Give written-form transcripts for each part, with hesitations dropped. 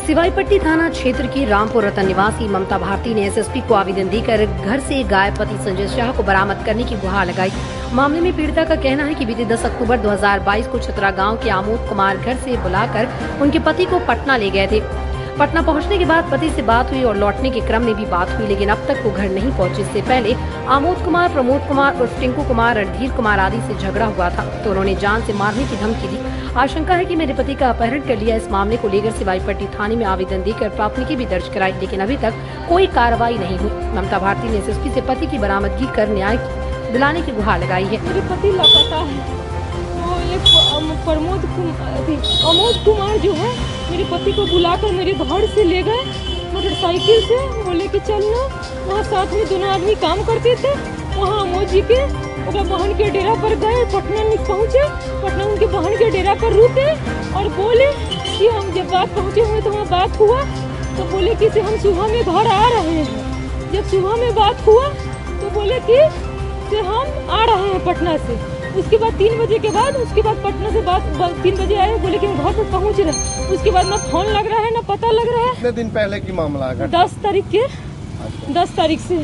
सिवाईपट्टी थाना क्षेत्र की रामपुर रतन निवासी ममता भारती ने एसएसपी को आवेदन देकर घर से गायब पति संजय शाह को बरामद करने की गुहार लगाई। मामले में पीड़िता का कहना है कि बीते 10 अक्टूबर 2022 को छतरा गांव के आमोद कुमार घर से बुलाकर उनके पति को पटना ले गए थे। पटना पहुंचने के बाद पति से बात हुई और लौटने के क्रम में भी बात हुई, लेकिन अब तक वो घर नहीं पहुंचे। इससे पहले आमोद कुमार, प्रमोद कुमार और टिंकू कुमार, रणधीर कुमार आदि से झगड़ा हुआ था, तो उन्होंने जान से मारने की धमकी दी। आशंका है कि मेरे पति का अपहरण कर लिया। इस मामले को लेकर सिवाईपट्टी थाने में आवेदन देकर प्राथमिकी भी दर्ज कराई, लेकिन अभी तक कोई कार्रवाई नहीं हुई। ममता भारती ने एसएसपी से पति की बरामदगी कर न्याय दिलाने की गुहार लगाई है। मेरे पति लापता है। वो एक अमोद कुमार जो है मेरे पति को बुलाकर मेरे घर से ले गए मोटरसाइकिल से। बोले कि चलना, वहाँ साथ में दोनों आदमी काम करते थे। वहाँ अमोद जी के बहन के डेरा पर गए, पटना में पहुँचे। पटना उनके बहन के डेरा पर रुके और बोले कि हम जब बात पहुँचे हुए तो वहाँ बात हुआ, तो बोले कि हम सुबह में घर आ रहे हैं। जब सुबह में बात हुआ तो बोले कि हम आ रहे हैं पटना से। उसके बाद 3 बजे के बाद पटना से बात 3 बजे आए, बोले कि हम घर पर पहुंच रहे। उसके बाद ना फोन लग रहा है ना पता लग रहा है। कितने दिन पहले की मामला है? 10 तारीख के। 10 तारीख से।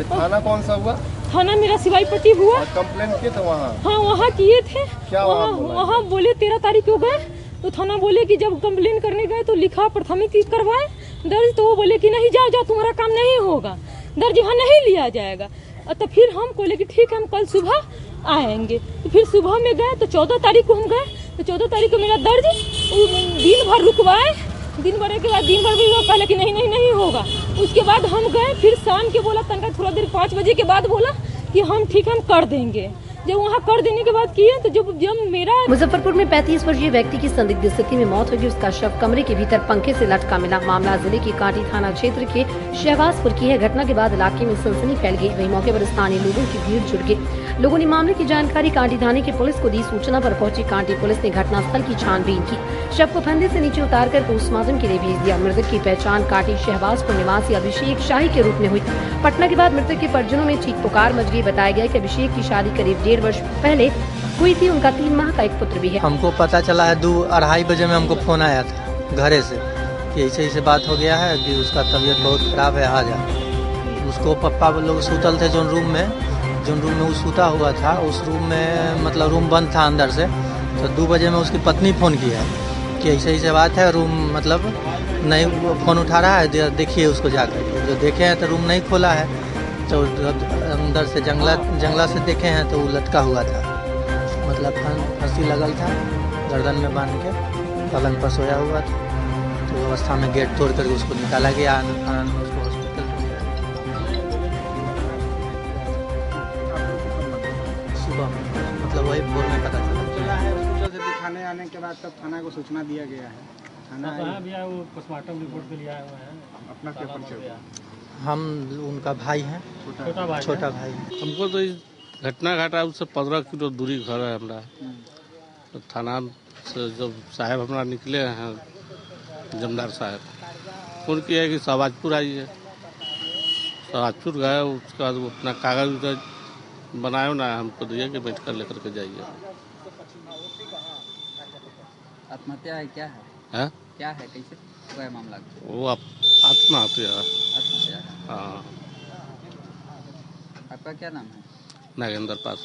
थाना कौन सा हुआ? थाना मेरा सिवाईपट्टी हुआ। कंप्लेन किए थे वहाँ? हाँ, वहाँ किए थे। क्या वहाँ बोले 13 तारीख को गए, तो थाना बोले कि जब कंप्लेन करने गए तो लिखा प्राथमिक करवाए दर्ज, तो वो बोले कि नहीं जाओ तुम्हारा काम नहीं होगा, दर्ज यहाँ नहीं लिया जाएगा। तो फिर हम बोले कि ठीक है, हम कल सुबह आएंगे। तो फिर सुबह में गए तो 14 तारीख को हम गए, तो 14 तारीख को मेरा दर्ज दिन भर रुकवाए। दिन भर के बाद दिन भर भी पहले कि नहीं होगा। उसके बाद हम गए, फिर शाम के बोला तनका थोड़ा देर 5 बजे के बाद बोला कि हम ठीक हम कर देंगे। जब वहाँ कर देने के बाद किए तो जब मेरा मुजफ्फरपुर में 35 वर्षीय व्यक्ति की संदिग्ध स्थिति में मौत हुई। उसका शव कमरे के भीतर पंखे से लटका मिला। मामला जिले की कांटी थाना क्षेत्र के शहबाजपुर की है। घटना के बाद इलाके में सनसनी फैल गई। वहीं मौके पर स्थानीय लोगों की भीड़ जुट गई। लोगों ने मामले की जानकारी कांटी थाने की पुलिस को दी। सूचना पर पहुंची कांटी पुलिस ने घटनास्थल की छानबीन की। शव को फंदे से नीचे उतारकर पोस्टमार्टम के लिए भेज दिया। मृतक की पहचान कांटी शहबाजपुर निवासी अभिषेक शाही के रूप में हुई। पटना के बाद मृतक के परिजनों में चीख पुकार मच गई। बताया गया कि अभिषेक की शादी करीब 1.5 वर्ष पहले हुई थी। उनका 3 माह का एक पुत्र भी है। हमको पता चला है 2-2:30 बजे में हमको फोन आया था घरे से कि ऐसे बात हो गया है कि उसका तबीयत बहुत खराब है, आ जा। उसको पप्पा लोग सुतल थे जोन रूम में वो सूता हुआ था। उस रूम में मतलब रूम बंद था अंदर से। तो 2 बजे में उसकी पत्नी फ़ोन की है कि ऐसे बात है, रूम मतलब नहीं फ़ोन उठा रहा है, देखिए उसको जाकर। जो देखे हैं तो रूम नहीं खोला है, तो अंदर से जंगला से देखे हैं तो वो लटका हुआ था, मतलब फांसी लगल था, गर्दन में बांध के पलंग पर सोया हुआ था। तो अवस्था में गेट तोड़ करके उसको निकाला गया। उसको हॉस्पिटल सुबह मतलब वही भोर में पता चला है। हॉस्पिटल से दिखाने आने के बाद तब थाना को सूचना दिया गया है। थाना भी आया, वो पोस्टमार्टम रिपोर्ट के लिए आया हुआ है। अपना क्या परिचय? हम उनका भाई हैं, छोटा भाई। हमको तो इस घटना घटा उससे 15 किलो दूरी घर है हमारा। तो थाना से जब साहब हमारा निकले हैं, जमदार साहब फोन किया है कि शहबाजपुर आइए। शहबाजपुर गए, उसके बाद वो अपना कागज बनाए ना हमको दिए कि मेडिकल लेकर के जाइए। आत्महत्या है? क्या है? क्या है, कैसे हुआ मामला? वो आत्महत्या है। आत्महत्या है। हाँ। आपका क्या नाम है? नागेंद्र पास।